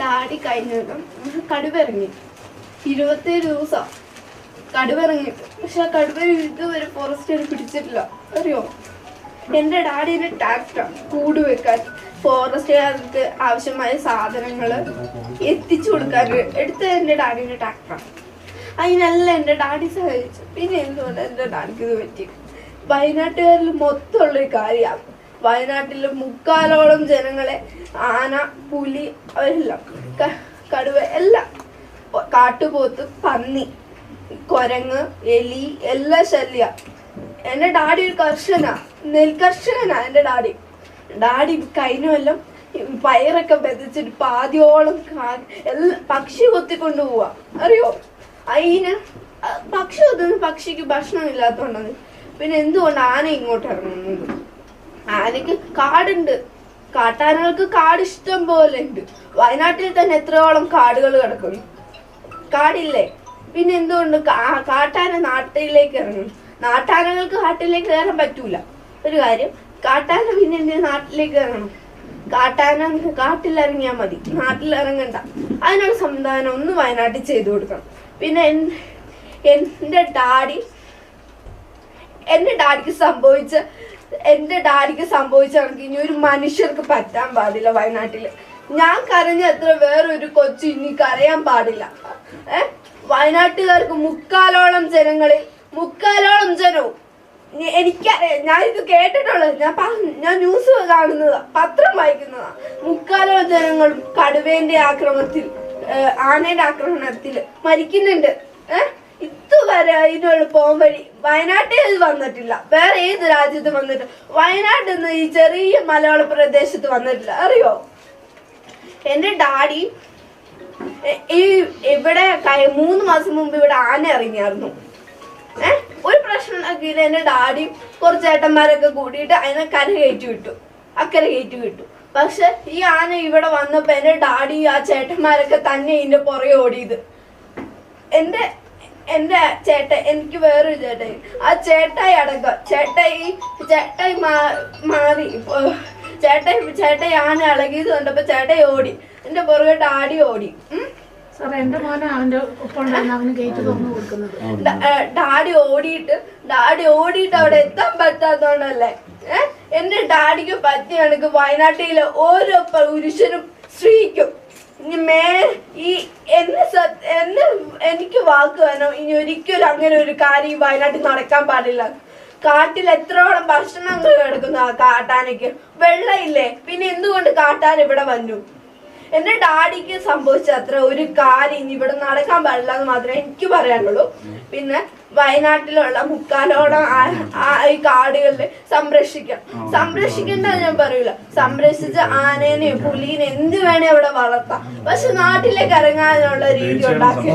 Daddy കഴിഞ്ഞിട്ടും കടുവ ഇറങ്ങി 27 ദിവസം കടുവ ഇറങ്ങിയിട്ട്. പക്ഷെ ആ കടുവ ഇതുവരെ ഫോറസ്റ്റുകാർ പിടിച്ചിട്ടില്ല, അറിയോ? എൻ്റെ ഡാഡിയുടെ ട്രാക്ടറാണ് കൂട് വെക്കാൻ ഫോറസ്റ്റുകാർക്ക് ആവശ്യമായ സാധനങ്ങൾ എത്തിച്ചു കൊടുക്കാൻ എടുത്ത എൻ്റെ ഡാഡിയുടെ ട്രാക്ടറാണ്. അതിനെല്ലാം എൻ്റെ ഡാഡി സഹായിച്ചു. പിന്നെ എന്തുകൊണ്ട് എൻ്റെ ഡാഡിക്ക് ഇത് പറ്റി? വയനാട്ടുകാരിൽ മൊത്തമുള്ളൊരു കാര്യമാണ്. വയനാട്ടിൽ 3/4 ജനങ്ങളെ ആന, പുലി, അവരെല്ലാം കടുവ എല്ലാം, കാട്ടുപോത്ത്, പന്നി, കുരങ്ങ്, എലി എല്ലാം ശല്യ. എൻ്റെ ഡാഡി ഒരു കർഷകനാ, നെൽകർഷകനാ എൻ്റെ ഡാഡി. ഡാഡി കഴിഞ്ഞെല്ലാം പയറൊക്കെ ബെതിച്ചിട്ട് പാതിയോളം പക്ഷി കൊത്തിക്കൊണ്ട് പോവാ, അറിയോ? അതിന് പക്ഷി കൊത്തുന്ന പക്ഷിക്ക് ഭക്ഷണം ഇല്ലാത്തോണ്ടാണ്. പിന്നെ എന്തുകൊണ്ട് ആന ഇങ്ങോട്ട് ഇറങ്ങുന്നത്? ആനക്ക് കാടുണ്ട്, കാട്ടാനകൾക്ക് കാട് ഇഷ്ടം പോലെ ഉണ്ട്. വയനാട്ടിൽ തന്നെ എത്രയോളം കാടുകൾ കിടക്കുന്നു, കാടില്ലേ? പിന്നെ എന്തുകൊണ്ട് കാട്ടാന നാട്ടിലേക്ക് ഇറങ്ങും? നാട്ടാനകൾക്ക് കാട്ടിലേക്ക് കയറാൻ പറ്റൂല. ഒരു കാര്യം, കാട്ടാന പിന്നെ എന്തിനാ നാട്ടിലേക്ക് ഇറങ്ങണം? കാട്ടാന കാട്ടിലിറങ്ങിയാൽ മതി, നാട്ടിലിറങ്ങണ്ട. അതിനുള്ള സംവിധാനം ഒന്ന് വയനാട്ടിൽ ചെയ്തു കൊടുക്കണം. പിന്നെ എൻ്റെ ഡാഡിക്ക് സംഭവിച്ച കണക്ക് ഇനി ഒരു മനുഷ്യർക്ക് പറ്റാൻ പാടില്ല വയനാട്ടില്. ഞാൻ കരഞ്ഞ അത്ര വേറൊരു കൊച്ചു ഇനി കരയാൻ പാടില്ല. വയനാട്ടുകാർക്ക് 3/4 ജനവും എനിക്കറിയാം. ഞാൻ ഇത് കേട്ടിട്ടുള്ളത്, ഞാൻ ന്യൂസ് കാണുന്നതാ, പത്രം വായിക്കുന്നതാ. 3/4 ജനങ്ങളും കടുവേന്റെ ആക്രമണത്തിൽ, ആനയുടെ ആക്രമണത്തിൽ മരിക്കുന്നുണ്ട്. ഇതുവരെ അതിനുള്ള പോംവഴി വയനാട്ടിൽ ഇത് വന്നിട്ടില്ല. വേറെ ഏത് രാജ്യത്ത് വന്നിട്ട് വയനാട്ടിൽ നിന്ന് ഈ ചെറിയ മലയാള പ്രദേശത്ത് വന്നിട്ടില്ല, അറിയോ? എൻ്റെ ഡാഡി ഇവിടെ 3 മാസം മുമ്പ് ഇവിടെ ആന ഇറങ്ങിയായിരുന്നു. ഒരു പ്രശ്നം ഉണ്ടാക്കിയില്ല. എൻ്റെ ഡാഡി കുറച്ച് ചേട്ടന്മാരൊക്കെ കൂടിയിട്ട് അതിനെ അക്കരെ കയറ്റി വിട്ടു. പക്ഷെ ഈ ആന ഇവിടെ വന്നപ്പോ എൻ്റെ ഡാഡി ആ ചേട്ടന്മാരൊക്കെ തന്നെ ഇതിന്റെ പുറകെ ഓടിയത്. എൻ്റെ ചേട്ടൻ, എനിക്ക് വേറൊരു ചേട്ടായി, ആ ചേട്ടായി അടക്കം ചേട്ടായി മാറി. ചേട്ടായി ആന ഇളകിയത് കണ്ടപ്പോ ചേട്ടായി ഓടി, എൻ്റെ പുറകെ ഡാഡി ഓടി. ഡാഡി ഓടിയിട്ട് അവിടെ എത്താൻ പറ്റാത്തോണ്ടല്ലേ? എൻ്റെ ഡാഡിക്ക് പറ്റിയ കണക്ക് വയനാട്ടിലെ ഓരോ പുരുഷനും സ്ത്രീക്കും എനിക്ക് വാക്ക് വേണം, ഇനി ഒരിക്കലും അങ്ങനെ ഒരു കാര്യം വയനാട്ടിൽ നടക്കാൻ പാടില്ല. കാട്ടിൽ എത്രോളം ഭക്ഷണങ്ങൾ കിടക്കുന്നു ആ കാട്ടാനയ്ക്ക്, വെള്ളമില്ലേ? പിന്നെ എന്തുകൊണ്ട് കാട്ടാൻ ഇവിടെ വന്നു? എൻ്റെ ഡാഡിക്ക് സംഭവിച്ച അത്ര ഒരു കാര്യം ഇനി ഇവിടെ നടക്കാൻ പാടില്ല എന്ന് മാത്രമേ എനിക്ക് പറയാനുള്ളൂ. പിന്നെ വയനാട്ടിലുള്ള 3/4 ഈ കാടുകളിൽ സംരക്ഷിക്കേണ്ട ഞാൻ പറയൂല. സംരക്ഷിച്ച ആനേനെയും പുലീനെ എന്ത് വേണേ അവിടെ വളർത്താം. പക്ഷെ നാട്ടിലേക്ക് ഇറങ്ങാനുള്ള രീതി ഉണ്ടാക്കി.